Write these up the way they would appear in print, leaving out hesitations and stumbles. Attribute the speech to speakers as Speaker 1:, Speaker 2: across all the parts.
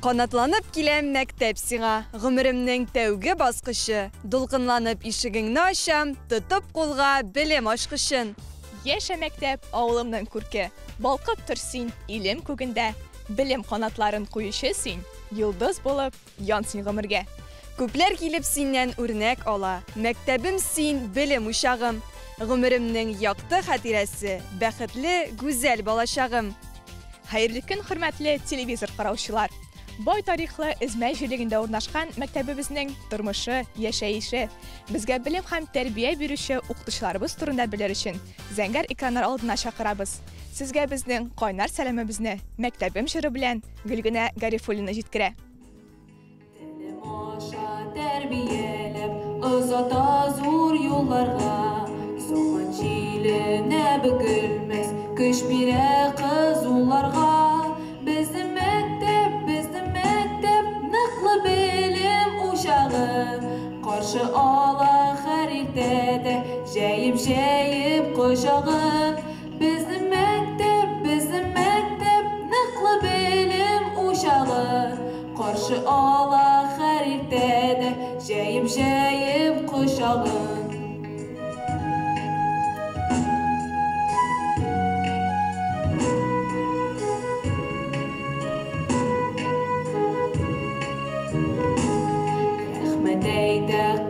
Speaker 1: Канатланып киләм мәктәп сиңа, гомеремнең тәүге баскычы. Дулкынланып ишегеңне ачам, тотып кулга белем ачкычын.
Speaker 2: Яшә мәктәп авылымның күрке, балкып тор син илем күгендә. Белем канатларын куючы син, йолдыз булып янсың гомергә.
Speaker 1: Күпләр килеп синнән үрнәк ала, мәктәбем син белем учагым. Гомеремнең якты хатирәсе, бәхетле, гүзәл балачагым.
Speaker 2: Хәерле көн, хөрмәтле телевизор караучылар. Бай тарихлы Эзмәй җирлегендә урнашкан мәктәбебезнең тормышы, яшәеше, безгә белем һәм тәрбия бирүче укытучыларыбыз турында белер өчен зәңгәр экраннар алдына чакырабыз. Сезгә безнең кайнар сәламебезне мәктәбем җыры белән Гөлгенә Гарифуллина җиткерә.
Speaker 3: Телем аша тәрбияләп, озата зур юлларга, заман җиленә бөгелмәс, көч бирә кызуларга. Безнең мәктәп ныклы белем учагы, каршы ала һәр иртәдә җәеп кочагын. Безнең мәктәп ныклы белем учагы, каршы ала һәр иртәдә җәеп кочагын.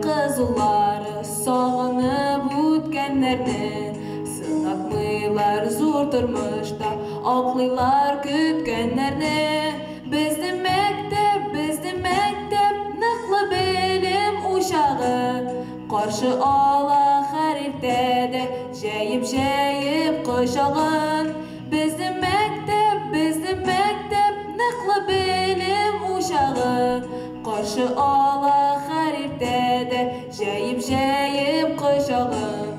Speaker 3: Кызулары сагынып үткәннәрне, сынатмыйлар зур тормышта, аклыйлар көткәннәрне. Безнең мәктәп ныклы белем учагы, каршы ала һәр иртәдә җәеп кочагын. Безнең мәктәп ныклы белем учагы, каршы ала һәр иртәдә җәеп кочагын.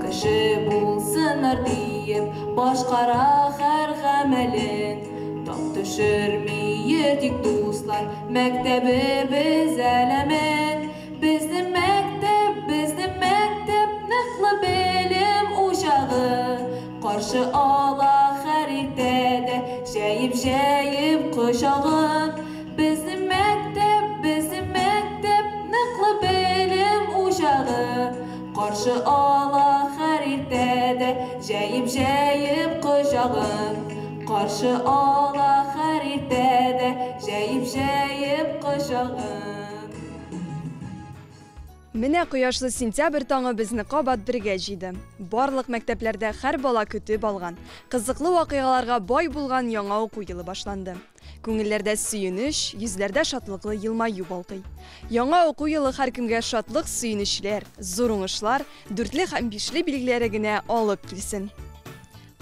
Speaker 3: Кеше булсыннар диеп, башкара һәр гамәлен, тап төшермиер тик дуслар, мәктәбебез әләмен. Безнең мәктәп ныклы белем учагы, каршы ала һәр иртәдә җәеп кочагын. Безнең мәктәп ныклы белем учагы, каршы ала һәр иртәдә җәеп кочагын. Каршы ала һәр иртәдә җәеп кочагын.
Speaker 1: Менә кояшлы сентябрь таңы безне кабат бергә җыйды. Барлык мәктәпләрдә һәр бала көтеп алган, кызыклы вакыйгаларга бай булган яңа уку елы башланды. Күңелләрдә сөенеч, йөзләрдә шатлыклы елмаю балкый. Яңа уку елы һәркемгә шатлык, сөенечләр, зур уңышлар, дүртле һәм бишле билгеләре генә алып килсен.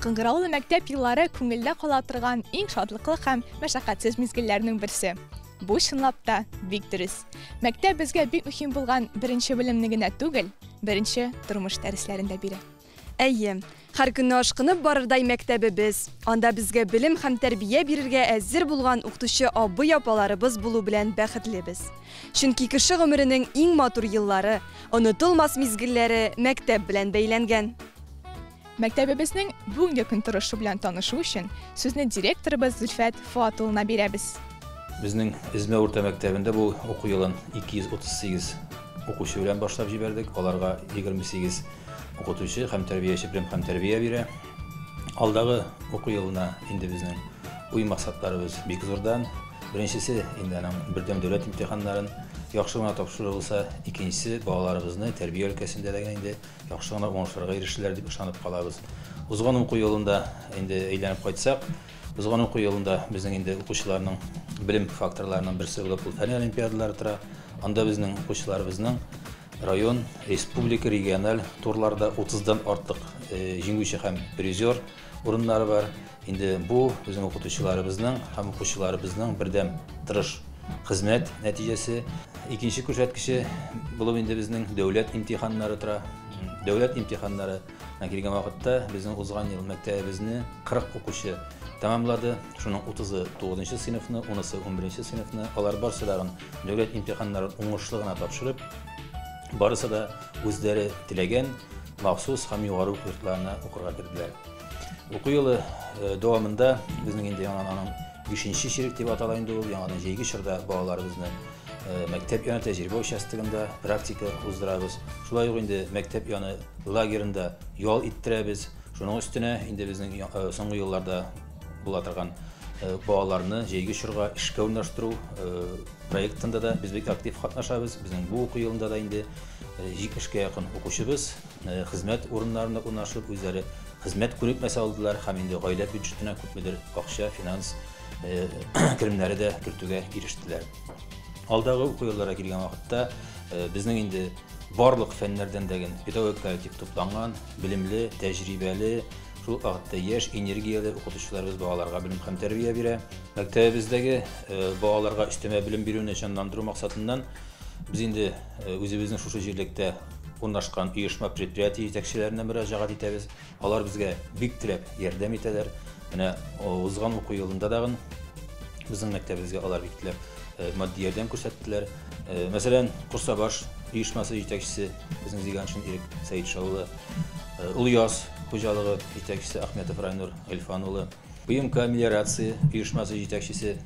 Speaker 2: Кыңгыраулы мәктәп еллары күңелдә кала торган иң шатлыклы һәм мәшәкатьсез мизгелләрнең берсе. Бу чынлап та бик дөрес. Мәктәп безгә бик мөһим булган беренче белемне генә түгел, беренче тормыш дәресләрен дә бирә.
Speaker 1: Әйе, һәр көнне ашкынып барырдай мәктәбебез, анда безгә белем һәм тәрбия бирергә әзер булган укытучы абый-апаларыбыз булу белән бәхетлебез. Чөнки кеше гомеренең иң матур еллары, онытылмас мизгелләре мәктәп белән бәйләнгән.
Speaker 2: Мәктәбебезнең бүгенге көн торышы белән танышу өчен сүзне директорыбыз Зөлфәт Фуатуллина бирәбез.
Speaker 4: Безнең Эзмәй урта мәктәбендә бу уку елын 238 укучы белән башлап җибәрдек. Аларга 28 укытучы һәм тәрбияче белем һәм тәрбия бирә. Алдагы уку елына инде безнең уй максатларыбыз бик зурдан. Беренчесе инде аның бердәм дәүләт имтиханнарын яхшы гына тапшырылса, икенчесе балаларыбызны тәрбия өлкәсендә дә инде яхшы гына уңышларга ирешәләр дип ышанып калабыз. Узган уку елында инде әйләнеп кайтсак, узган уку елында безнең инде укучыларның белем факторларының берсе булып фән олимпиадалары тора. Анда безнең укучыларыбызның район, республика, региональ турларда 30дан артык җиңүче һәм призер урыннары бар. Инде бу безнең укытучыларыбызның һәм укучыларыбызның бердәм тырыш хезмәт нәтиҗәсе. Икенче күрсәткече булып инде безнең дәүләт имтиханнары тора. Дәүләт имтиханнары килгән вакытта безнең узган ел мәктәбебезне 40 укучы tamamladı. Şunun 30'ı 9-cı sınıfını, 10'sı 11-ci sınıfını, alar barысы dağın dövlet imtihanların oңuшлыгына topşırıp, barысы da özleri tilegen maxsus ham yuqarı yurtlarına okurga girdiler. Oku yılı davamında bizning indi yananın 5-ci şerik deb atalayındı ol, yananın 7 şırda bağları bizni mektep yanı tecrübe uçastığında praktika uzdurabız. Şulay indi mektep yanı lagerinde yol ittirabız. Şunun üstüne indi bizning soңғы yıllarda bulatırgan bağlarını jeygi şurga işke ornaştırуу proyektinde da biz bek aktif katnaşabız. Bizning bu oku yılında da indi işke yakın okuşubuz. Hizmet orunlarında ornaşıp özleri hizmet ko'nikmasi aldılar. Ham indi oila byudjetine ko'pmedir akça, finans kirimleri de kirituge giriştiler. Alдағы oku yıllara kelgen vaqtda bizning indi barlık fenlerden degen pedagogik kolektiv toplangan, bilimli, tecrübeli, şu vaqtda yaş, energiyalı okutuşlarımız bağalarga bilim hem terbiye bire. Mektebimizdeki bağalarga üsteme bilim birine canlandırуу maksatından biz indi özümüzdün şuşu jerlikte ornaşkan uyuşma предприятие жетекчилерine müracaat etebиz. Алар bizge bik tilep yardam eteler. Mine uzgan oku yılında dagın bizning mektebimizge alar bik tilep maddi yardım ko'rsatdilar. Mesela Kursabaş uyuşması yetakçisi bizning Ziganşin Erik Sayitşoğlu, Ulyas Hocalığı yetakçisi Ahmetov Raynur Elfanoğlu, BMK Meliorasiya uyuşması yetakçisi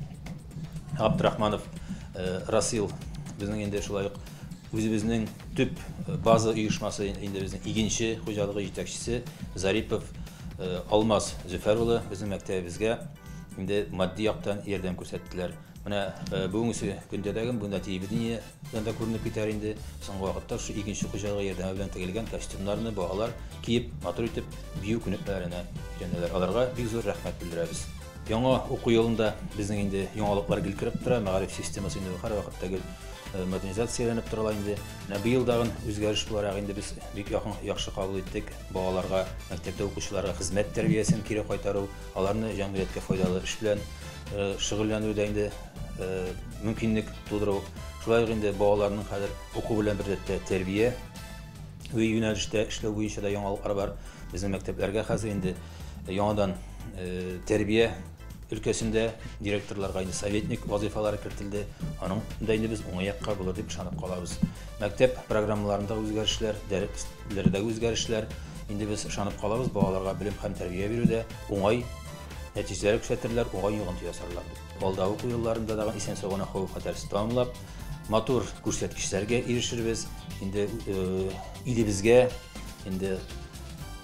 Speaker 4: Abdurahmanov Rasil bizning endi şulayıq özümüzün tüp bazı uyuşması indi bizning ikinci hocalığı yetakçisi Zaripov Almaz Züferoğlu bizim mektebimizge indi maddi yaptan yardım ko'rsatdilar. Mana bugünkü gündedagi bunda tebidini da ko'rinib ketar endi. So'nggi vaqtda shu ikinci hocalığı yordami bilan tegilgan kostyumlarni bog'alar kiyib, motor etib, biyu ko'nikmalarini o'rgandilar. Alarga bek zo'r rahmat bildiramiz. Yangi o'quv yilida bizning endi yangiliklar kelib turadi. Ma'rif sistemasi endi har vaqtdagi modernizatsiyalanib turadi endi. Bu yildagi o'zgarish bo'lar endi biz bek yaxshi qabul etdik. Bog'alarga, maktabda o'quvchilarga xizmat tarbiyasini kiri qaytaruv, ularni jamiyatga foydali ish bilan shug'ullanuvda endi mümkünlük tudurup, şulay indi bağlarının kadar oku bilen birlikte terbiye ve yönelişte işlev boyunca da yangiliklar var. Bizim mekteplerge hazır indi yandan terbiye ülkesinde direktörlarga indi sovetnik vazifeleri kiritildi. Onun da indi biz oңайakka bulur dep işanıp kalabız. Mektep programmalarında özgärişler, derslerde özgärişler indi biz işanıp kalabız. Bağlarga bilim hem terbiye berүүдө oңай neticeleri köşetirler, oğay yığıntı yasarlardı. Alдағы oku yıllarında da isen soğuna xavf xatarsiz tamamlap, motor көрсөткүчтөргө erişirbiz. Indi ilibizge, indi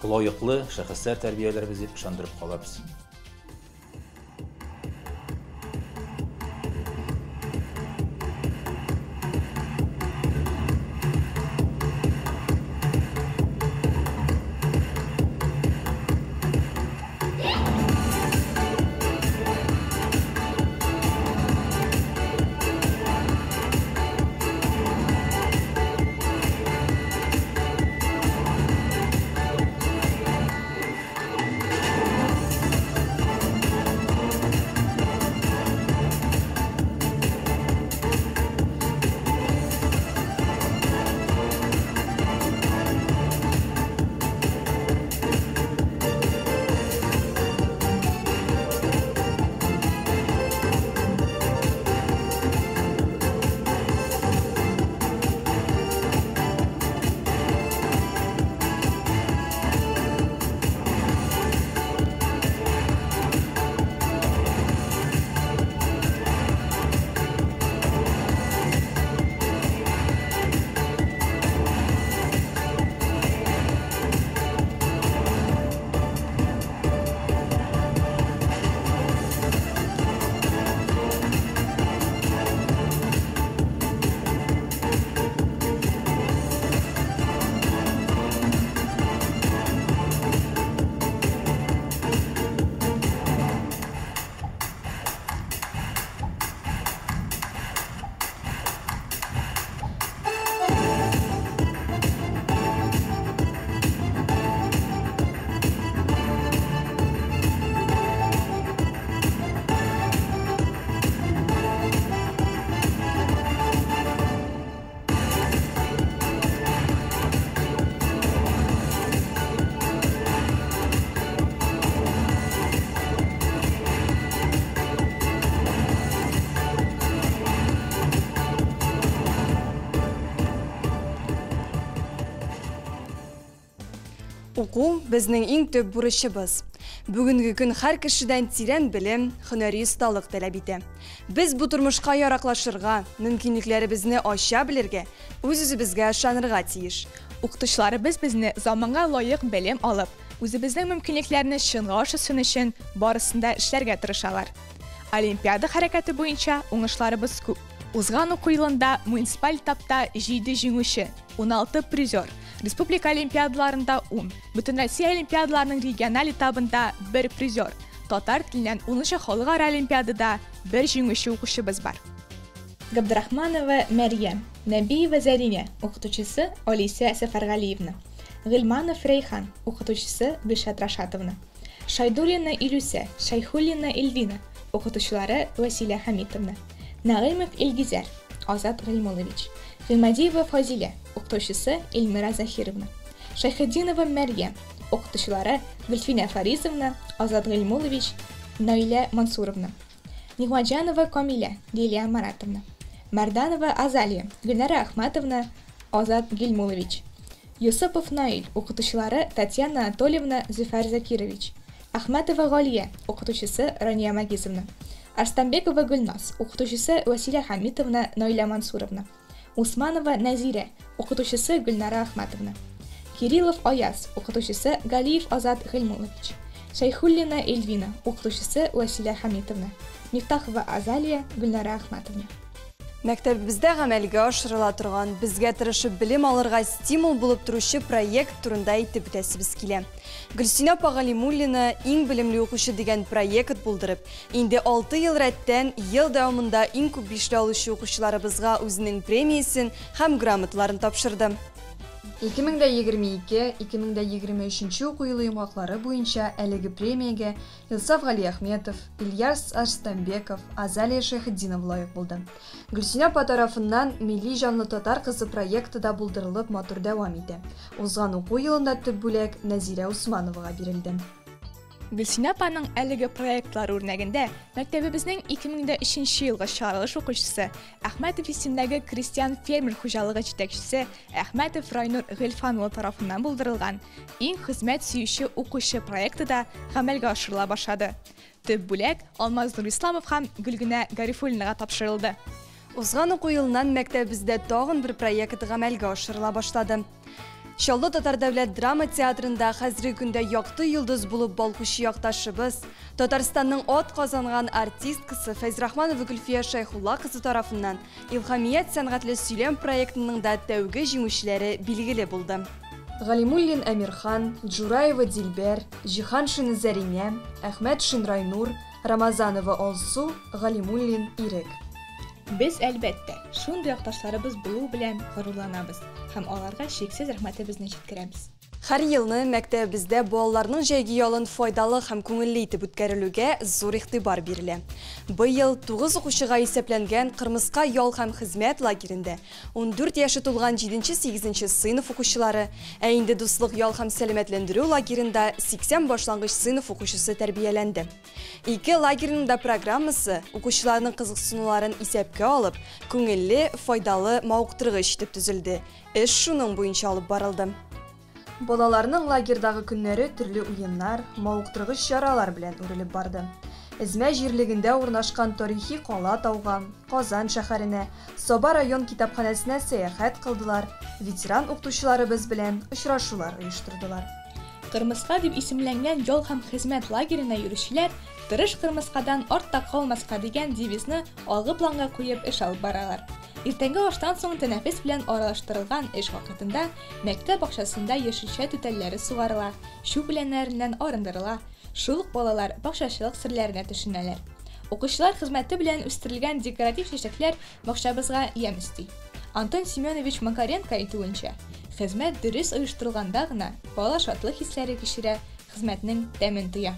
Speaker 4: loyiqlı şahıslar terbiyelerimizi ışandırıp kalabız.
Speaker 1: Уку безнең иң төп бурычыбыз. Бүгінгі күн һәр кешедән тирән белем, һөнәри осталык таләп итә. Без бу тормышка яраклашырга, мөмкинлекләребезне ача белергә, үз-үзебезгә ышанырга тиеш.
Speaker 2: Укытучыларыбыз безне заманга лаек белем алып, үзебезнең мөмкинлекләрне чынга ашырсын өчен барысында эшләргә тырышалар. Олимпиада хәрәкәте буенча уңышларыбыз күп. Узган уку елында муниципаль этапта 7 җиңүче, 16 призер, республика олимпиадаларында 10, Бөтен Россия олимпиадаларының региональ этабында 1 призер, татар теленнән 10-нчы халыкара олимпиадада 1 җиңүче укучыбыз бар. Габдрахманова Мәрьям, Нәбиева Зәриня, укытучысы Алисия Сәфәргалиевна, Гыйльманов Рейхан, укытучысы Гөлшат Рашатовна, Шайдуллина Илюсә, Шайхуллина Эльвина, укытучылары Василия Хамитовна, Нагыймов Илгизәр, Азат Гыйльмулович, Гыймадиева Фазилә, укытучысы Эльмира Захировна, Шайхетдинова Мәрьям, укытучылары Гөлфинә Фаризовна, Азат Гыйльмулович, Наиля Мансуровна, Нигмаджанова Камиля, Лилия Маратовна, Марданова Азалия, Гөлнара Ахматовна, Азат Гыйльмулович, Юсупов Наиль, укытучылары Татьяна Анатольевна, Зөфәр Закирович, Ахматова Галия, укытучысы Рания Магизовна, Арстанбекова Гөлнас, укытучысы Василия Хамитовна, Наиля Мансуровна, Усманова Назирә, укытучысы Гөлнара Ахматовна, Кириллов Аяз, укытучысы Галиев Азат Гыйльмулович, Шайхуллина Эльвина, укытучысы Василия Хамитовна, Мифтахова Азалия, Гөлнара Ахматовна.
Speaker 1: Мәктәбебездә гамәлгә ашырыла торган, безгә тырышып белем алырга стимул булып торучы проект турында әйтеп үтәсебез килә. Гөлсинә Пагалимуллина иң белемле укучы дигән проект булдырып, инде 6 ел рәттән ел дәвамында иң күп бишле алучы укучыларыбызга үзенең премиясын һәм грамоталарын тапшырды. 2022-2023 уку елы йомгаклары буенча әлеге премиягә Илсаф Галиәхметов, Ильяс Арстанбеков, Азалия Шайхетдинова лаек булды. Гөлсинә апа тарафыннан Милли җанлы татар кызы проекты да булдырылып матур дәвам итә. Узган уку елында төп бүләк Назирә Усмановага бирелде.
Speaker 2: Гөлсинә апаның әлеге проектлар үрнәгендә мәктәбебезнең 2003 елгы чыгарылыш укучысы, Әхмәтов исемендәге крестьян фермер хуҗалыгы җитәкчесе Әхмәтов Райнур Гыйльфанова тарафыннан булдырылган иң хезмәт сөюче укучы проекты да гамәлгә ашырыла башлады. Төп бүләк Алмаз Нурисламов һәм Гөлгенә Гарифуллинага тапшырылды.
Speaker 1: Узган уку елыннан мәктәбебездә тагын бер проект гамәлгә ашырыла башлады. Чаллы Татар дәүләт драма театрында хәзерге көндә якты йолдыз булып балкучы якташыбыз, Татарстанның ат казанган артисткасы Фәйзрахманова Гөлфия Шайхулла кызы тарафыннан Илһамият сәнгатьле сөйләм проектының да тәүге җиңүчеләре билгеле булды. Галимуллин Әмирхан, Джураева Дилбәр, Җиһаншин Зәриня, Әхмәт Шинрайнур, Рамазанова Алсу, Галимуллин Ирек.
Speaker 2: Без әлбәттә шундый якташларыбыз булу белән горурланабыз һәм аларга шексез рәхмәтебезне җиткерәбез.
Speaker 1: Һәр елны мәктәбебездә балаларның җәйге ялын файдалы һәм күңелле итеп үткәрелүгә зур игътибар бирелә. Быел 9 укучыга исәпләнгән Кырмыска ял һәм хезмәт лагерендә 14 яше тулган 7-8 сыйныф укучылары, ә инде дуслык ял һәм сәламәтләндерү лагерендә 80 башлангыч сыйныф укучысы тәрбияләнде. 2 лагерның да программасы укучыларның кызыксынуларын исәпкә алып, күңелле, файдалы мавыктыргыч итеп төзелде. Эш шуның буенча алып барылды. Балаларның лагердагы көннәре төрле уеннар, мавыктыргыч чаралар белән үрелеп барды. Эзмә җирлегендә урнашкан тарихи кала тауга, Казан шәһәренә, Саба район китапханәсенә сәяхәт кылдылар, ветеран укытучыларыбыз белән очрашулар оештырдылар.
Speaker 2: Кырмыска дип исемләнгән ял һәм хезмәт лагеренә йөрүчеләр тырыш Кырмыскадан артта калмаска дигән девизны алгы планга куеп эш алып баралар. Иртәнге аштан соң тәнәфес белән аралаштырылган эш вакытында мәктәп бакчасында яшелчә түтәлләре сугарыла, шу беләннәреннән арындырыла. Шул ук балалар бакчачылык серләренә төшенәләр. Укучылар хезмәте белән үстерелгән декоратив чәчәкләр бакчабызга ямь өсти. Антон Семенович Макаренко әйтүенчә, хезмәт дөрес оештырылганда гына бала шатлык хисләре кичерә, хезмәтнең тәмен туя.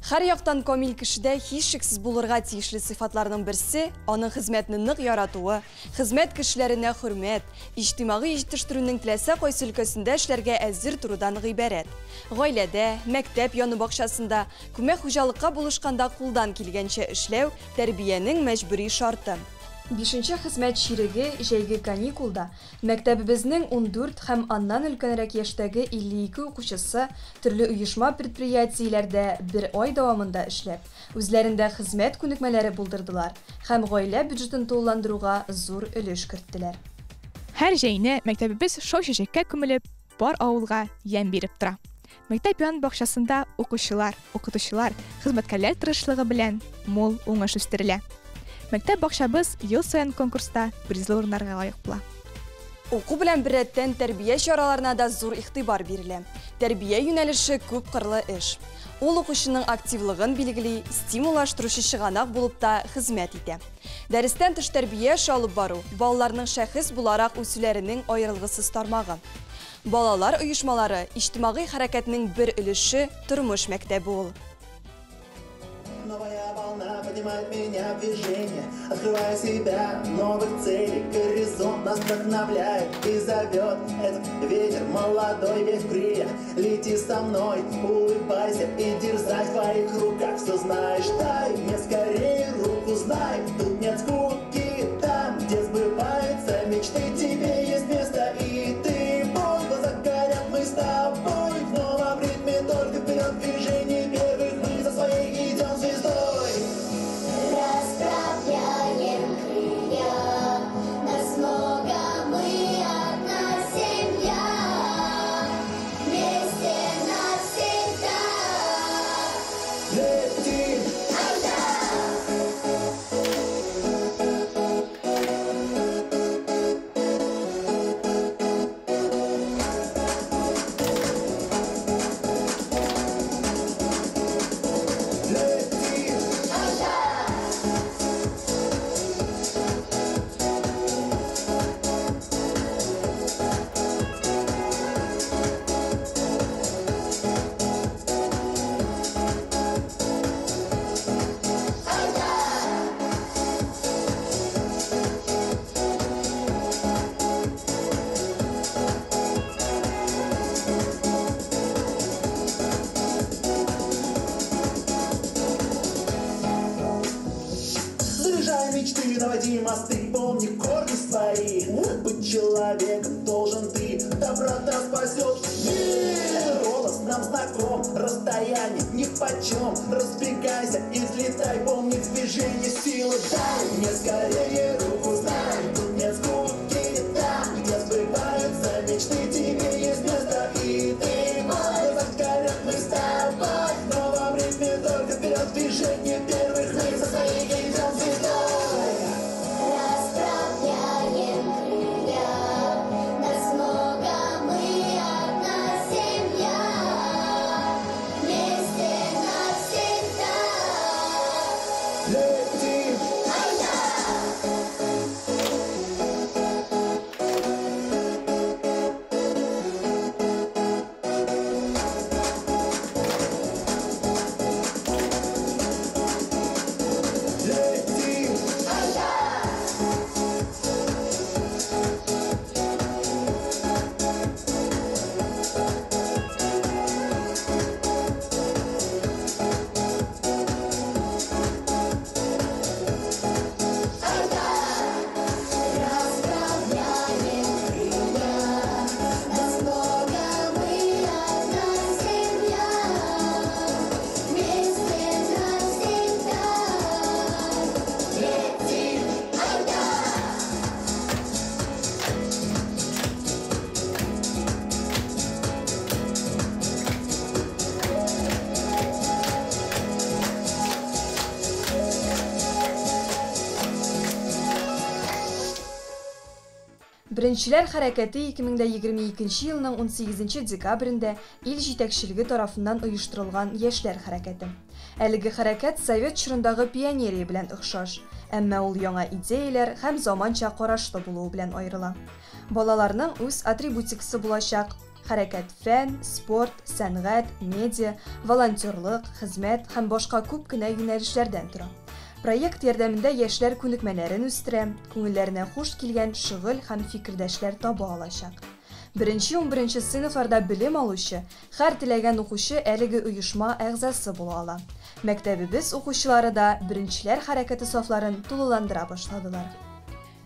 Speaker 1: Һәр яктан камил кешедә һичшиксез булырга тиешле сыйфатларның берсе аның хезмәтне нык яратуы, хезмәт кешеләренә хөрмәт, иҗтимагый җитештерүнең теләсә кайсы өлкәсендә эшләргә әзер турудан гыйбарәт. Гаиләдә, мәктәп яны бакчасында, күмәк хуҗалыкка булышканда кулдан килгәнчә эшләү тәрбиянең мәҗбүри шарты. 5-нче хезмәт чиреге җәйге каникулда мәктәбебезнең 14 һәм аннан өлкәнрәк яшьтәге 52 укучысы төрле оешма предприятиеләрдә бер ай дәвамында эшләп, үзләрендә хезмәт күнекмәләре булдырдылар һәм гаилә бюджетын тулыландыруга зур өлеш керттеләр.
Speaker 2: Һәр җәйне мәктәбебез шау-шәҗәккә күмелеп, бар авылга ямь биреп тора. Мәктәп ян бакчасында укучылар, укытучылар, хезмәткәрләр тырышлыгы белән мул уңыш үстерелә. Мәктәп бакчабыз ел саен конкурста призлы урыннарга лаек була.
Speaker 1: Уку белән беррәттән тәрбия чараларына да зур игътибар бирелә. Тәрбия юнәлеше күп кырлы эш. Ул укучының активлыгын билгели, стимуллаштыручы чыганак булып та хезмәт итә. Дәрестән тыш тәрбия эше алып бару балаларның шәхес буларак үсүләренең аерылгысыз тармагы. Балалар оешмалары иҗтимагый хәрәкәтнең бер өлеше тормыш мәктәбе ул.
Speaker 5: Новая волна поднимает меня в движение, открывая себя новых целей, горизонт нас вдохновляет и зовет этот ветер молодой, весь в крыльях. Лети со мной, улыбайся и дерзай, в твоих руках все знаешь. Дай мне скорее руку, знай, тут нет скуки, там, где сбываются мечты, тебе есть место и ты. Бой, глаза горят, мы с тобой в новом ритме, только вперед движение первых мы за своей идем звездой.
Speaker 6: Расправляем крылья, нас много, мы одна семья, вместе навсегда.
Speaker 5: Летим! Мечты, наводи мосты, помни корни свои. Быть человеком должен ты, доброта спасет мир. Голос нам знаком, расстояние нипочем. Разбегайся и взлетай, помни движение силы. Дай мне скорее руку, знай, тут нет скуки, там, где сбываются мечты, тебе есть место и ты мой. Закорят мы с тобой в новом ритме, только вперед движение первых мы за своей идем звездой.
Speaker 6: Расправляем крылья, нас много, мы одна семья, вместе навсегда.
Speaker 5: Летим!
Speaker 1: Беренчеләр хәрәкәте 2022 елның 18 декабрендә ил җитәкчелеге тарафыннан оештырылган яшьләр хәрәкәте. Әлеге хәрәкәт совет чорындагы пионерия белән охшаш, әмма ул яңа идеяләр һәм заманча карашлы булуы белән аерыла. Балаларның үз атрибутикасы булачак, хәрәкәт фән, спорт, сәнгать, медиа, волонтерлык, хезмәт һәм башка күп кенә юнәлешләрдән тора. Проект ярдәмендә яшьләр күнекмәләрен үстерә, күңелләренә хуш килгән шөгыль һәм фикердәшләр таба алачак. 1-11 сыйныфларда белем алучы, һәр теләгән укучы әлеге оешма әгъзасы була ала. Мәктәбебез укучылары да беренчеләр хәрәкәте сафларын тулыландыра башладылар.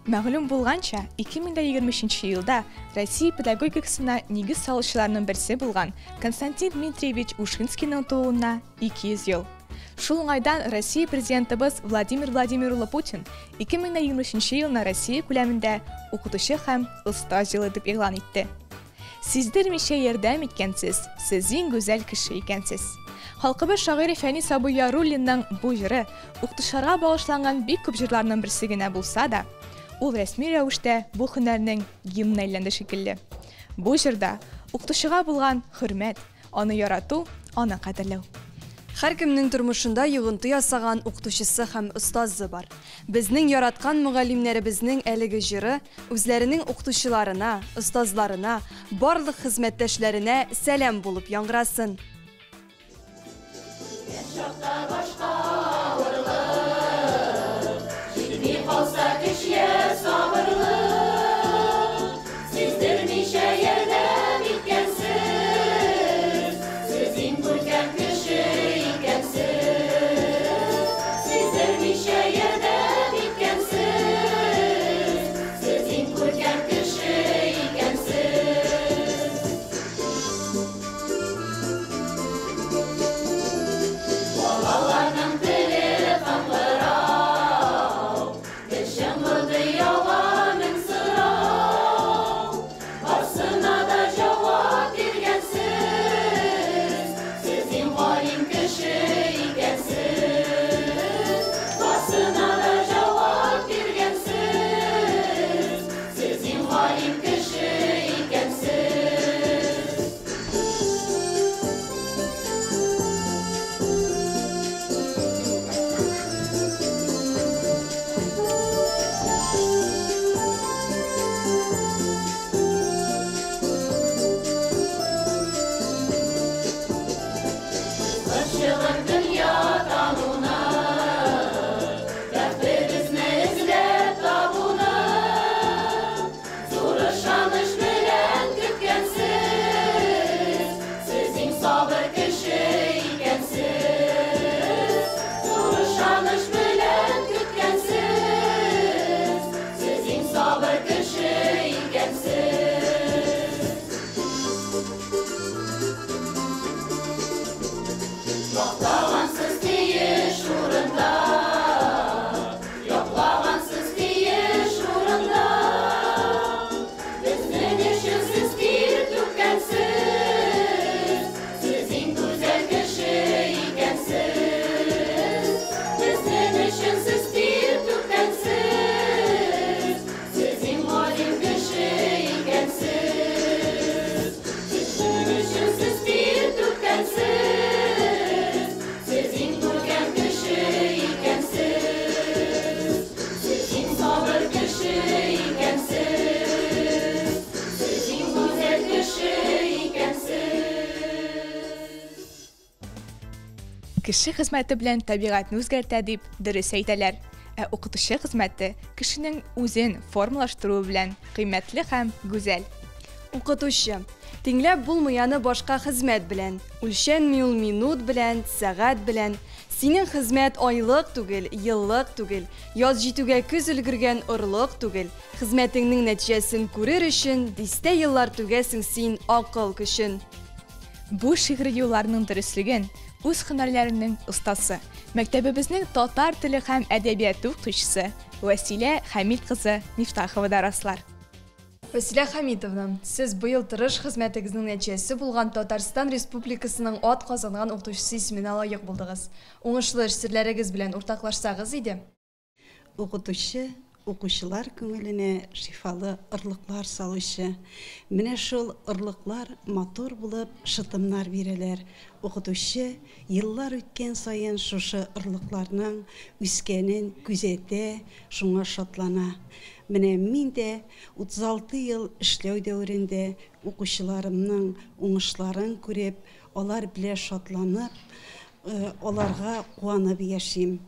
Speaker 2: Мәгълүм булганча, 2023 елда Россия педагогикасына нигез салучыларның берсе булган Константин Дмитриевич Ушинскийның тууына 200 ел. Шул уңайдан Россия президентыбыз Владимир Владимирович Путин 2023 елны Россия күләмендә укытучы һәм остаз елы дип игълан итте. Сиздермичә ярдәм иткәнсез, сез иң гүзәл кеше икәнсез. Халкыбыз шагыйре Фәни Сабый Яруллинның бу җыры укытучыларга багышланган бик күп җырларның берсе генә булса да, ул рәсми рәвештә бу һөнәрнең гимнына әйләнде шикелле. Бу җырда укытучыга булган хөрмәт, аны ярату, аны кадерләү.
Speaker 1: Һәр кемнең тормышында йогынты ясаган укытучысы һәм остазы бар. Безнең яраткан мөгаллимнәребезнең әлеге җыры үзләренең укытучыларына, остазларына, барлык хезмәттәшләренә сәлам булып яңгырасын.
Speaker 2: Кеше хезмәте белән табигатьне үзгәртә дип дөрес әйтәләр. Укытучы хезмәте кешенең үзен формалаштыру белән кыйммәтле һәм гүзәл.
Speaker 1: Укытучы тиңләп булмаяны башка хезмәт белән, үлчәнми ул минут белән, сәгать белән. Синең хезмәт айлык түгел, еллык түгел, яз җитүгә көз өлгергән орлык түгел. Хезмәтеңнең нәтиҗәсен күрер өчен дистә еллар түгәсең син акыл көчен.
Speaker 2: Бу шигъри юлларның дөрестлеген үз һөнәрләренең остасы, мәктәбебезнең татар теле һәм әдәбияты укытучысы Василә Хәмит кызы Мифтахова да раслар.
Speaker 1: Василә Хәмитовна, сез быел тырыш хезмәтегезнең нәтиҗәсе булган Татарстан Республикасының ат казанган укытучысы исеменә лаек булдыгыз. Уңышлы эш серләрегез белән уртаклашсагыз иде.
Speaker 7: Укытучы Оқушылар көңіліне шифалы ырлықлар салушы. Менә шул ырлықлар мотор булып шытымнар бирәләр. Укытучы еллар үткән сайын шушы ырлыкларның үскәнен күзәтә, шуңа шатлана. Менә мин дә 36 ел эшләү дәврендә укучыларымның уңышларын күреп, алар белән шатланып, аларга куанып яшим.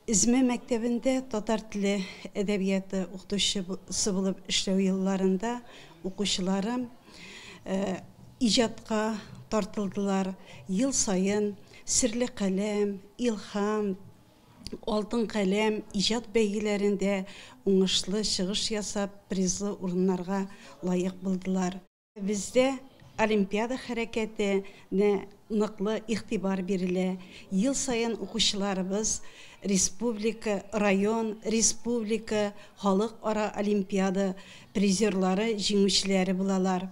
Speaker 7: Изме мәктәбендә татар теле әдәбияты укытучысы булып эшләү елларында укучыларым иҗатка тартылдылар. Ел сайын Серле каләм, Илһам, Алтын каләм иҗат бәйгеләрендә уңышлы чыгыш ясап, призлы урыннарга лаек булдылар. Бездә Олимпиада хәрәкәтенә ныклы игътибар бирелә. Ел сайын укучыларыбыз республика, район, республика, халыкара олимпиада призерлары, җиңүчеләре булалар.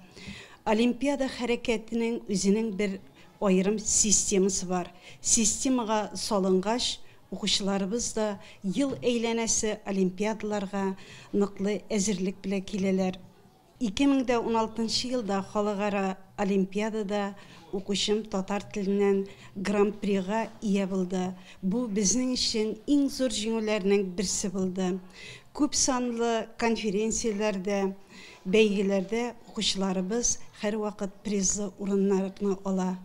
Speaker 7: Олимпиада хәрәкәтенең үзенең бер аерым системасы бар. Системага салынгач, укучыларыбыз да ел әйләнәсе олимпиадаларга ныклы әзерлек белән киләләр. 2016 елда халыкара олимпиадада укучым татар теленнән гран-прига ия булды. Бу безнең өчен иң зур җиңүләрнең берсе булды. Күп санлы конференцияләрдә, бәйгеләрдә укучыларыбыз һәр вакыт призлы урыннарны ала.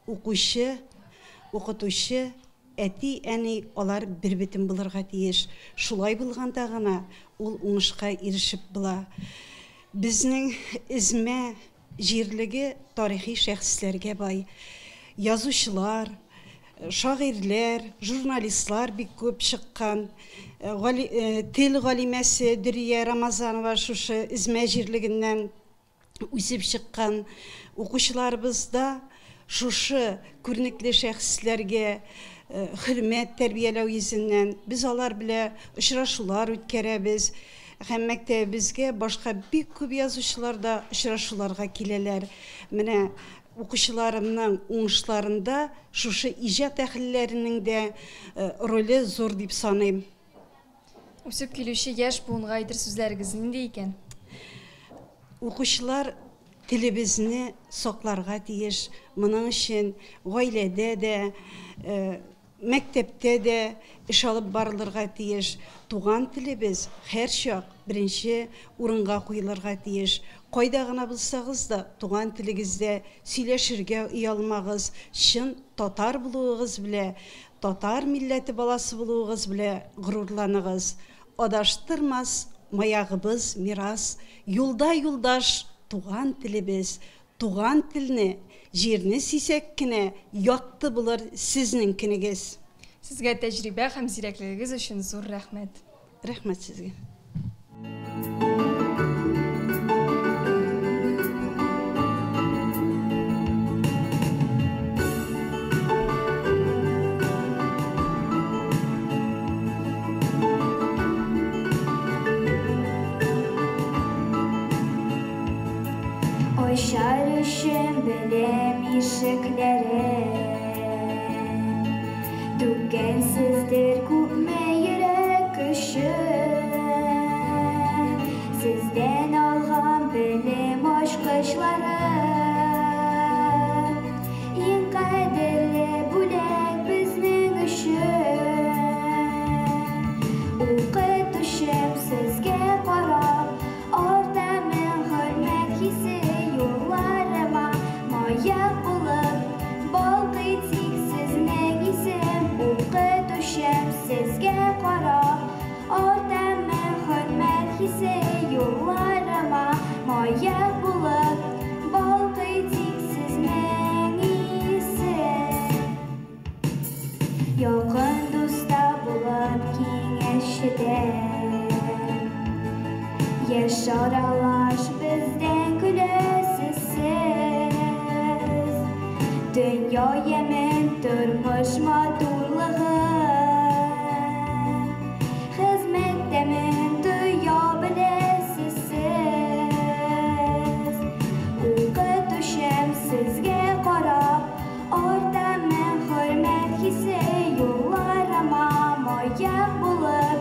Speaker 7: Укучы, укытучы, әти-әни алар бер битен булырга тиеш. Шулай булганда гына ул уңышка ирешеп була. Безнең изме җирлеге тарихи шәхесләргә бай. Язучылар, шагыйрьләр, журналистлар бик күп чыккан. Тел галимәсе Дөрия Рамазанова шушы изме җирлегеннән үсеп чыккан. Укучыларыбызда шушы күренекле шәхесләргә хөрмәт тәрбияләү йөзеннән без алар белән очрашулар үткәрәбез. Һәм мәктәбебезгә башка бик күп язучылар да очрашуларга киләләр. Менә укучыларымның уңышларында шушы иҗат әһелләренең дә роле зур дип саныйм.
Speaker 1: Үсеп килүче яшь буынга әйтер сүзләрегез нинди икән?
Speaker 7: Укучылар телебезне сакларга тиеш. Моның өчен гаиләдә дә, мәктәптә дә эш алып барылырга тиеш. Туган телебез һәр чак беренче урынга куелырга тиеш. Кайда гына булсагыз да туган телегездә сөйләшергә уялмагыз. Чын татар булуыгыз белән, татар милләте баласы булуыгыз белән горурланыгыз. Адаштырмас маягыбыз мирас, юлда юлдаш туган телебез. Туган телне җирне сисәк кенә якты булыр сезнең кенегез.
Speaker 1: Сезгә тәҗрибә һәм зирәклегегез өчен зур рәхмәт.
Speaker 7: Рәхмәт сезгә.
Speaker 6: Ачар өчен белем ишекләрен, түккәнсездер күпме йөрәк көчен. Сездән алган белем ачкычлары, иң кадерле бүләк безнең өчен. Укытучым сезгә карап, артамын хөрмәт хисе юлларыма маяк булып балкый тик сезнең исем. Укытучым сезгә карап, артамын хөрмәт хисе юлларыма маяк булып балкый тик сезнең исем. Якын дуста булып киңәшчедә, яшь аралаш бездән көләсез сез. Дөнья ямен тормыш матурлыгы, хезмәттә мен тоя беләсез сез. Укытучым сезгә карап, артамын хөрмәт хисе юлларыма маяк булып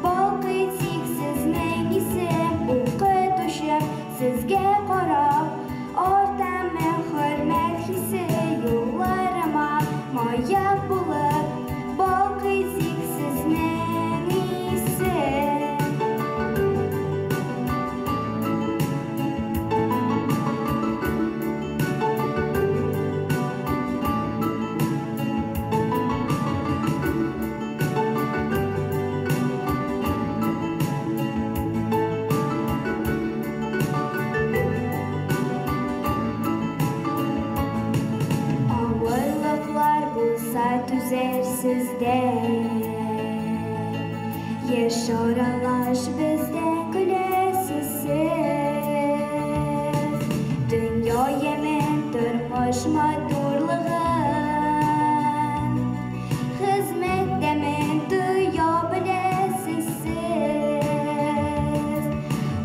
Speaker 6: балкый тик sizde. Yaşaralaş bizden gülesiz siz. Dünya yemin durmuş madurlığın, hizmet demin dünya bilesiz siz.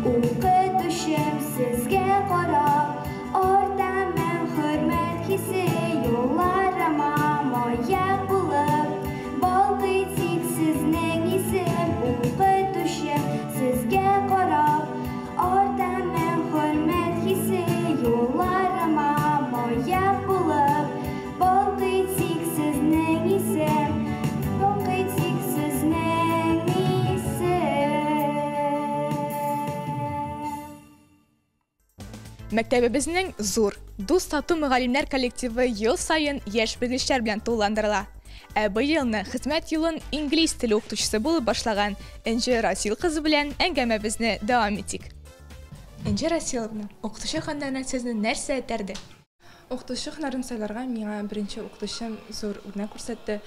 Speaker 6: Okutuşum sizge qarab, ortamın hürmet hissi yollarıma moyak bulup, balqıytik sizning isim. Okutuşum sizge qarab, ortamın hürmet hissi yollarıma moyak bulup, balqıytik sizning isim. Balqıytik sizning isim.
Speaker 2: Мәктәбебезнең зур, дус тату мөгаллимнәр коллективы ел сайын яшь белгечләр белән тулыландырыла. Ә бу елны хезмәт юлын инглиз теле укытучысы булып башлаган Энҗе Расил кызы белән әңгәмәбезне дәвам итик. Энҗе Расиловна, укытучы һөнәренә сезне нәрсә этәрде?
Speaker 8: Укытучы һөнәрен сайларга миңа беренче укытучым зур үрнәк күрсәтте.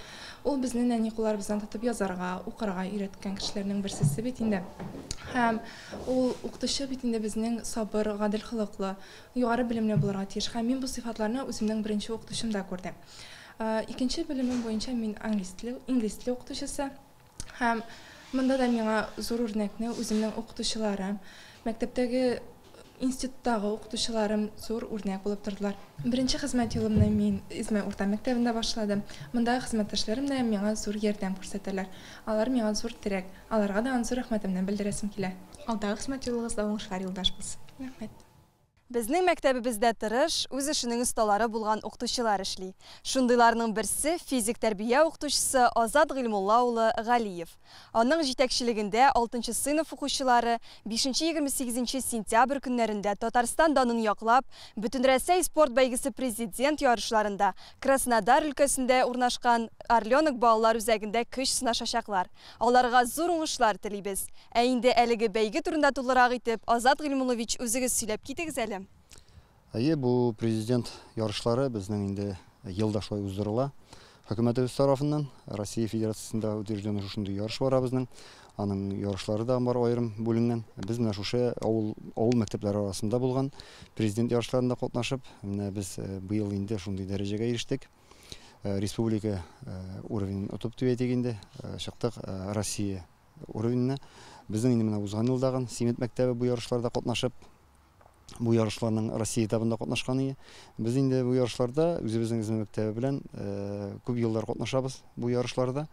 Speaker 8: Ул безне нәни кулларыбыздан тотып язарга, укырга өйрәткән кешеләрнең берсе бит инде. Һәм ул укытучы бит инде безнең сабыр, гадел хылыклы, югары белемле булырга тиеш. Һәм мин бу сыйфатларны үземнең беренче укытучымда күрдем. Икенче белемем буенча мин инглиз теле укытучысы. Һәм монда да миңа зур үрнәкне үземнең укытучыларым, мәктәптәге институттагы укытучыларым зур үрнәк булып тордылар. Беренче хезмәт юлымны мин Измәй урта мәктәбендә башладым. Монда хезмәттәшләрем дә миңа зур ярдәм күрсәтәләр. Алар миңа зур терәк. Аларга да зур рәхмәтемне белдерәсем килә.
Speaker 2: Алдагы хезмәт юлыгызда уңышлар юлдаш булсын.
Speaker 8: Рәхмәт.
Speaker 1: Безнең мәктәбебездә тырыш, үз эшенең осталары булган укытучылар эшли. Шундыйларның берсе физик тәрбия укытучысы Азат Гыйльмулла улы Галиев. Аның җитәкчелегендә 6нчы сыйныф укучылары 5-28 сентябрь көннәрендә Татарстан данын яклап, Бөтенрәсәй спорт бәйгесе президент ярышларында Краснодар өлкәсендә урнашкан Орленок балалар үзәгендә көч сынашачаклар. Аларга зур уңышлар телибез. Ә инде әлеге бәйге турында тулырак итеп Азат Гыйльмуллович үзегез сөйләп китегез әле.
Speaker 9: Бу президент ярышлары безнең инде елда шулай уздырыла. Хөкүмәтебез тарафыннан Россия Федерациясында үтәҗән шундый ярыш бар безнең. Аның ярышлары да бар аерым бүленгән. Без менә шушы авыл мәктәпләре арасында булган президент ярышларында катнашып, менә без быел инде шундый дәрәҗәгә ирештек. Республика уровень утып түбәтек инде чыктык Россия уровеньне. Безнең инде менә узган елдагы Семет мәктәбе бу ярышларда катнашып, бу ярышларның Россия этабында катнашкан иде. Без инде бу ярышларда үзебезнең мәктәбе белән күп еллар катнашабыз бу ярышларда.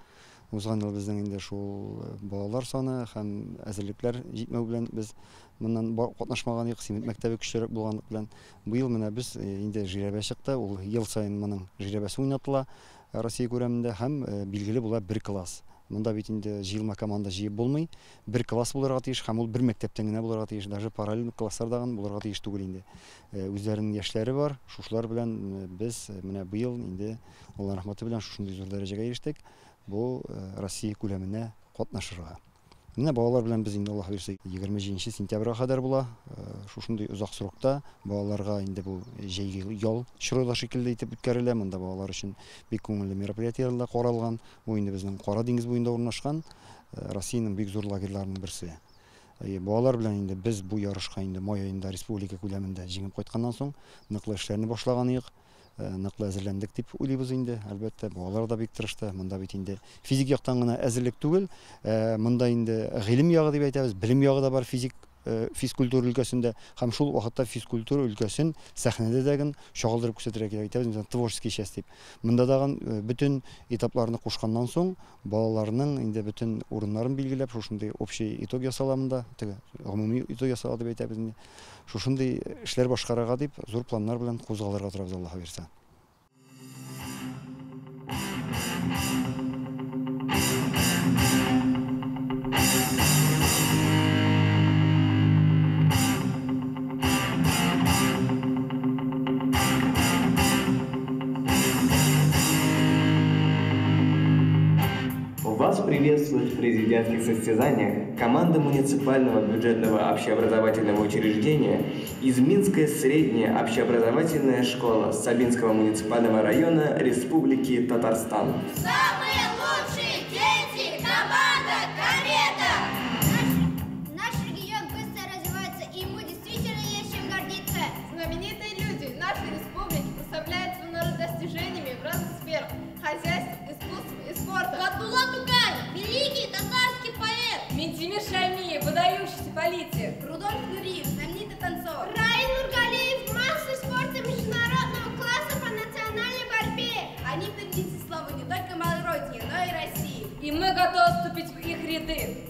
Speaker 9: Узган ел безнең инде шул балалар саны һәм әзерлекләр җитмәү белән без моннан катнашмаган идек. Семет мәктәбе көчлерәк булганлык белән бу ел менә без инде җирәбә чыкты. Ул ел саен моның җирәбәсе уйнатыла Россия күләмендә һәм билгеле була бер класс. Монда бит инде җыелма команда җыеп булмый. Бер класс булырга тиеш һәм ул бер мәктәптән генә булырга тиеш. Даже параллель класслардан булырга тиеш түгел инде. Үзләренең яшьләре бар. Шушлар белән без менә бу ел инде Алла рәхмәте белән шундый зур дәрәҗәгә ирештек. Бу Россия күләменә катнашырга. Менә балалар белән без инде Аллаһ бирсә 27 сентябрьгә кадәр була. Шушындый узак срокта балаларга инде бу җәйге ял чырайлар шикелле итеп үткәрелә. Монда балалар өчен бик күңелле мероприятияләр каралган. Бу инде безнең Кара диңгез буенда урнашкан Россиянең бик зур лагерьларының берсе. Балалар белән инде без бу ярышка инде май аенда республика күләмендә җиңеп кайтканнан соң ныклы эшләрне башлаган идек. Ныклы әзерләндек дип уйлыйбыз инде. Әлбәттә, балалар да бик тырышты. Монда бит инде физик яктан гына әзерлек түгел, монда инде гыйлем ягы дип әйтәбез, белем ягы да бар физкультура өлкәсендә. Һәм шул вакытта физкультура өлкәсен сәхнәдә дәген чагылдырып күрсәтергә кирәк әйтәбез, творческий часть дип. Монда дагы бөтен этапларны кушканнан соң балаларның инде бөтен урыннарын билгеләп, шушындый общий итог ясаламында, гомуми итог ясала дип әйтәбез инде. Шушындый эшләр башкарырга дип зур планнар белән кузгалырга турабыз Аллаһ бирсә.
Speaker 10: Вас приветствует в президентских состязаниях команда муниципального бюджетного общеобразовательного учреждения Изминская средняя общеобразовательная школа Сабинского муниципального района Республики Татарстан. Самые
Speaker 11: Рудольф Нуриев, знаменитый танцор.
Speaker 6: Раиль Нургалиев, мастер спорта международного класса по национальной борьбе.
Speaker 11: Они принесли славу не только малой родине, но и России.
Speaker 12: И мы готовы вступить в их ряды.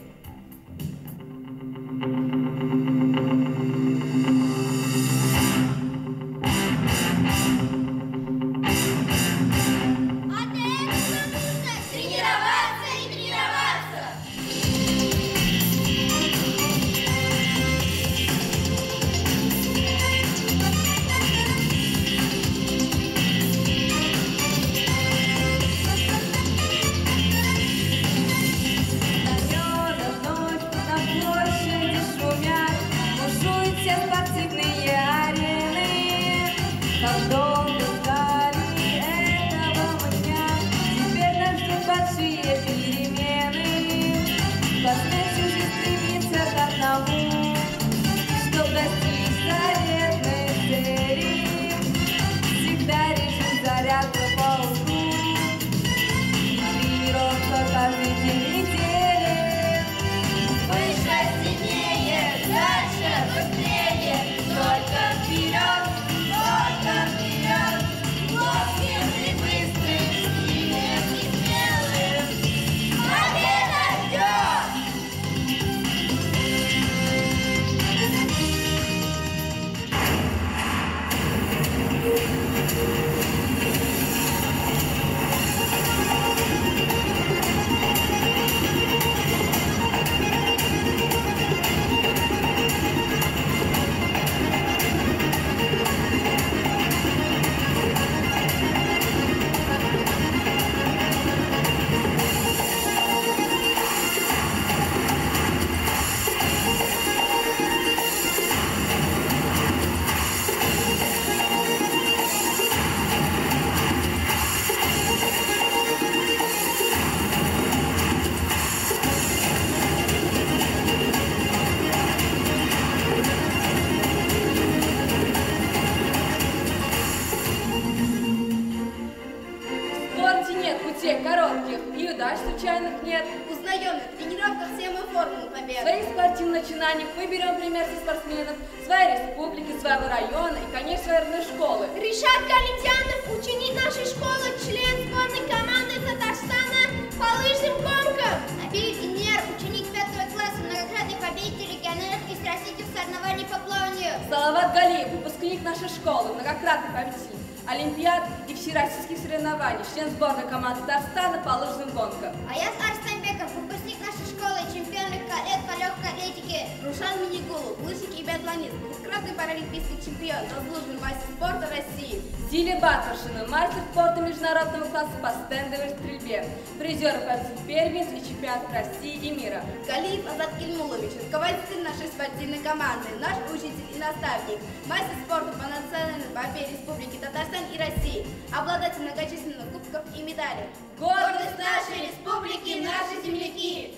Speaker 11: Коротких и удач случайных нет.
Speaker 6: Узнаем на тренировках все мы формулы победы.
Speaker 11: В своих спортивных начинаниях мы берем пример со спортсменов своей республики, своего района и, конечно, своей родной школы.
Speaker 6: Ришат Галимтянов, ученик нашей школы, член сборной команды Татарстана по лыжным гонкам.
Speaker 13: Абиев Инер, ученик 5 класса, многократный победитель региональных и всероссийских соревнований по плаванию.
Speaker 11: Салават Галиев, выпускник нашей школы, многократный победитель олимпиад и всероссийских соревнований, член сборной команды Татарстана по лыжным гонкам.
Speaker 13: Аяз Арстанбеков, выпускник нашей школы, чемпион легколет по легкой атлетике.
Speaker 11: Рушан Минигулов, лыжник и биатлонист, двукратный паралимпийский чемпион, заслуженный мастер спорта России. Зилия Батаршина, мастер спорта международного класса по стендовой стрельбе, призер первенств и чемпионатов России и мира. Галиев Азат Ильмулович, руководитель нашей спортивной команды, наш учитель и наставник, мастер спорта по национальной борьбе Республики Татарстан и России, обладатель многочисленных кубков и медалей. Гордость нашей республики, наши земляки!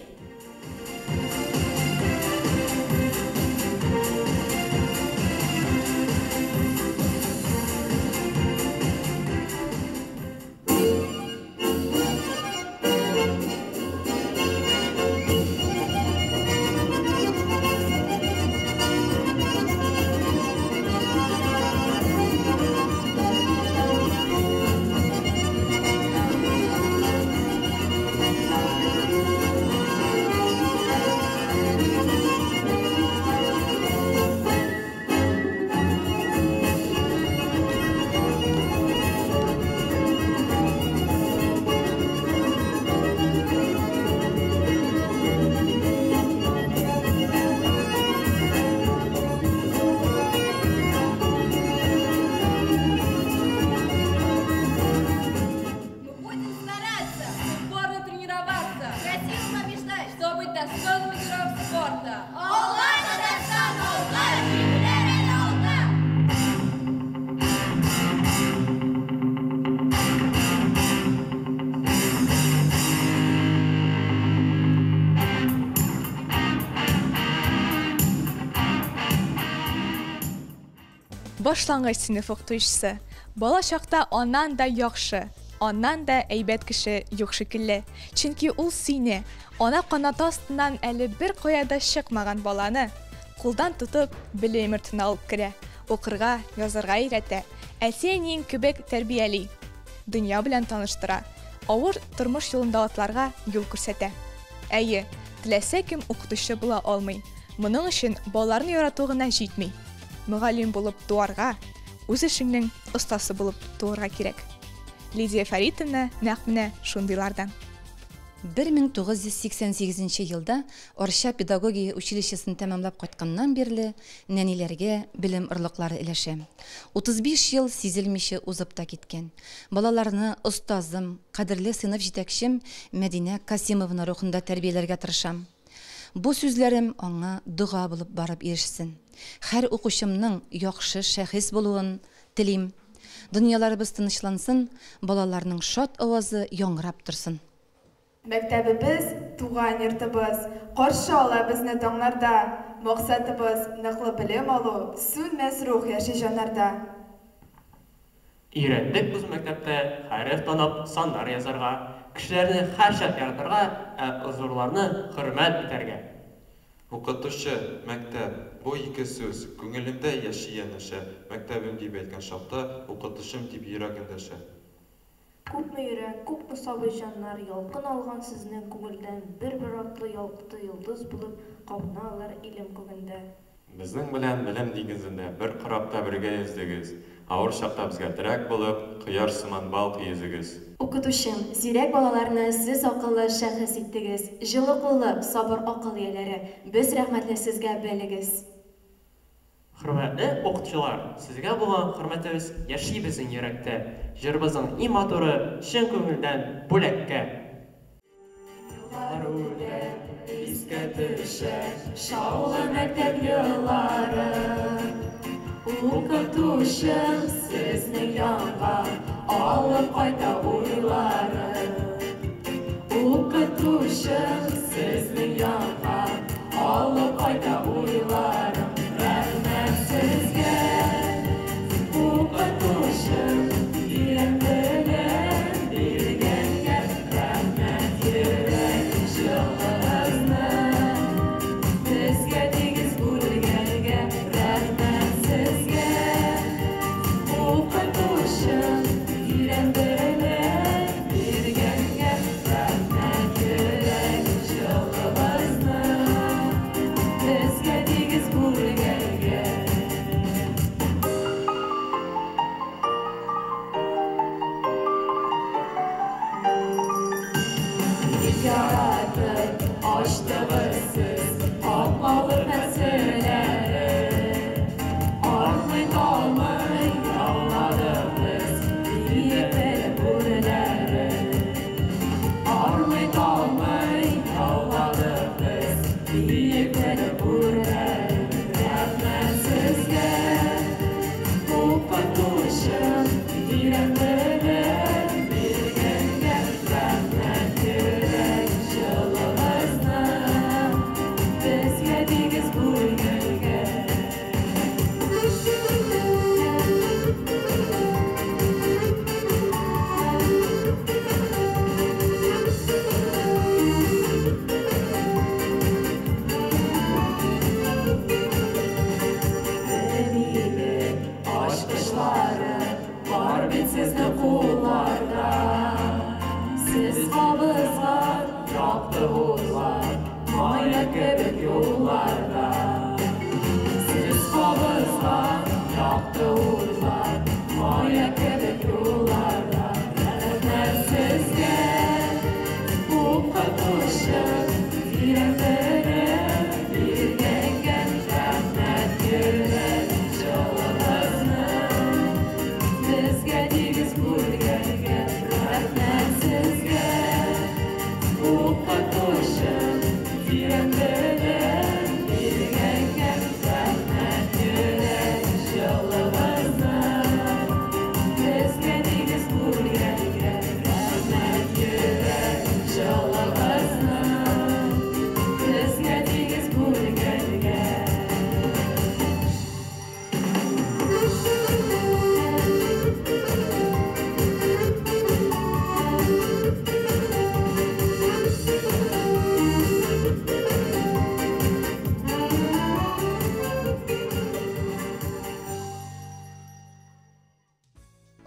Speaker 2: Башлангыч сыйныф укытучысы. Бала чакта аннан да яхшы, аннан да әйбәт кеше юк шикелле. Чөнки ул сине, ана канаты астыннан әле бер кая да чыкмаган баланы Кулдан тотып, білім артына алып керә. Оқырга, язарга өйрәтә. Әсенин кебек тәрбияли. Дөнья белән таныштыра. Авыр тормыш юлында атларга юл күрсәтә. Әйе, теләсә кем укытучы була алмый. Моның өчен балаларны ярату гына җитми. Мөгаллим булып туарга, үз эшенең остасы булып туарга кирәк. Лидия Фаритовна нәкъ менә шундыйлардан.
Speaker 14: 1988 елда Орша педагогия училищесын тәмамлап кайтканнан бирле нәниләргә белем ырлыклары өләшә. 35 ел сизелмичә узып та киткән. Балаларны остазым, кадерле сыйныф җитәкчем Мәдинә Касимовна рухында тәрбияләргә тырышам. Бу сүзләрем аңа дуга булып барып ирешсен. Һәр укучымның яхшы шәхес булуын телим. Дөньяларыбыз тынычлансын, балаларның шат авазы яңгырап торсын.
Speaker 15: Мәктәбебез туган йортыбыз, каршы ала безне таңнарда. Максатыбыз ныклы белем алу, сүнмәс рух яши җаннарда.
Speaker 16: Өйрәндек без мәктәптә хәреф танып, саннар язарга, кешеләрне һәрчак яратырга, узурларны хөрмәт итәргә.
Speaker 17: Укытучы, мәктәп, бу ике сүз күңелемдә яши янәшә. Мәктәбем дип әйткән чакта укытучым дип йөрәгемдәшә.
Speaker 18: Күпме йөрәк, күпме сабый җаннар ялкын алган сезнең күңелдән бер-бер атлы ялкыты йолдыз булып кабыналар илем күгендә.
Speaker 17: Безнең белән белем нигезендә бер карапта бергә йөздегез. Авыр чакта безгә терәк булып, кыяр сыман балкый йөзегез.
Speaker 18: Укытучым, зирәк балаларны сез акыллы шәхес иттегез. Җылы куллы, сабыр акыл ияләре. Без рәхмәтле сезгә белегез.
Speaker 16: Хөрмәтле укытучылар, сезгә булган хөрмәтебез яши безнең йөрәктә. Җырбызның иң матуры чын күңелдән бүләккә.
Speaker 3: Искә төшә шаулы мәктәп еллары. Укытучы сезнең янга алып кайта уйлары. Укытучы сезнең янга алып кайта уйлары. Рәхмәт сезгә, укытучы, ирем белән биргәнгә. Рәхмәт йөрәк җылыгызны безгә тигез бүлгәнгә. Рәхмәт сезгә, укытучы, ирем белән биргәнгә. Рәхмәт йөрәк җылыгызны безгә тигез бүлгәнгә.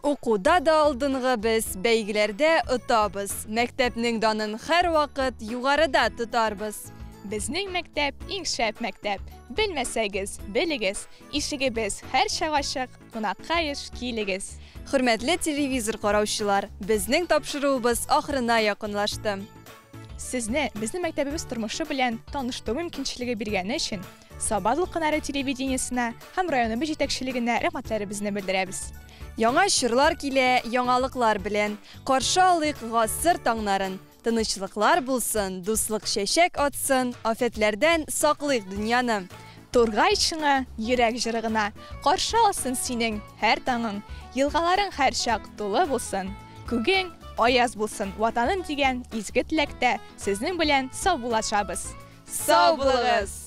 Speaker 1: Оқуда да алдыңғы біз, бәйгілерде ұтабыз. Мәктәпнің данын һәр вақыт юғарыда тұтарбыз.
Speaker 2: Безнең мәктәп иң шәп мәктәп. Белмәсәгез, белегез. Ишегебез һәр чак ачык, кунакка еш килегез.
Speaker 1: Хөрмәтле телевизор караучылар, безнең тапшыруыбыз ахырына якынлашты.
Speaker 2: Сезне безнең мәктәбебез тормышы белән таныштыру мөмкинчелеге биргәне өчен Сабадлы канары телевидениесенә һәм районыбыз җитәкчелегенә рәхмәтләребезне белдерәбез.
Speaker 1: Яңа чырлар килә, яңалыклар белән каршы алыйк гасыр таңнарын. Тынычлыклар булсын, дуслык чәчәк атсын, афәтләрдән саклыйк дөньяны.
Speaker 2: Тургай шыңа, йөрәк җырыгына, каршы алсын синең һәр таңың, елгаларың һәр чак тулы булсын. Күгең аяз булсын, ватаным дигән изге теләктә сезнең белән сау булашабыз.
Speaker 1: Сау булыгыз!